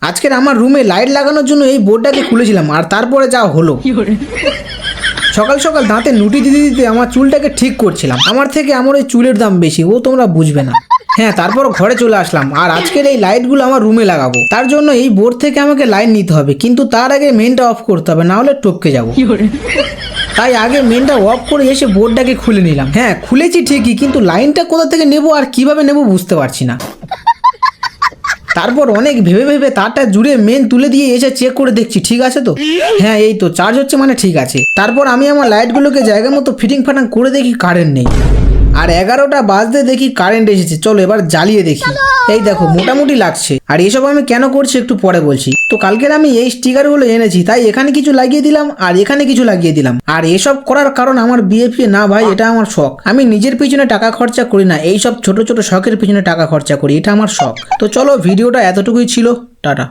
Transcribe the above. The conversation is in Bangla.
আজকের আমার রুমে লাইট লাগানোর জন্য এই বোর্ডটাকে খুলেছিলাম, আর তারপরে যা হলো। সকাল সকাল দাঁতে নুটি দিতে দিতে আমার চুলটাকে ঠিক করছিলাম। আমার থেকে আমার ওই চুলের দাম বেশি, ও তোমরা বুঝবে না। হ্যাঁ, তারপর ঘরে চলে আসলাম, আর আজকের এই লাইটগুলো আমার রুমে লাগাবো। তার জন্য এই বোর্ড থেকে আমাকে লাইট নিতে হবে, কিন্তু তার আগে মেনটা অফ করতে হবে, না হলে টপকে যাবো। তাই আগে মেনটা অফ করে এসে বোর্ডটাকে খুলে নিলাম। হ্যাঁ, খুলেছি ঠিকই, কিন্তু লাইনটা কোথা থেকে নেবো আর কিভাবে নেবো বুঝতে পারছি না। তারপর অনেক ভেবে ভেবে তারটা জুড়ে মেন তুলে দিয়ে এসে চেক করে দেখছি ঠিক আছে তো। হ্যাঁ, এই তো চার্জ হচ্ছে, মানে ঠিক আছে। তারপর আমি আমার লাইটগুলোকে জায়গা মতো ফিটিং ফাটাং করে দেখি কারেন্ট নেই, আর 11টা বাজতে দেখি কারেন্ট এসেছে। চলো এবার জ্বালিয়ে দেখি। এই দেখো মোটামুটি লাগছে। আর এসব আমি কেন করছি একটু পরে বলছি। তো কালকের আমি এই স্টিকারগুলো এনেছি, তাই এখানে কিছু লাগিয়ে দিলাম আর এখানে কিছু লাগিয়ে দিলাম। আর এসব করার কারণ আমার বিএফএ না ভাই, এটা আমার শখ। আমি নিজের পিছনে টাকা খরচা করি না, এই সব ছোট ছোট শখের পিছনে টাকা খরচা করি, এটা আমার শখ। তো চলো ভিডিওটা এতটুকুই ছিল, টাটা।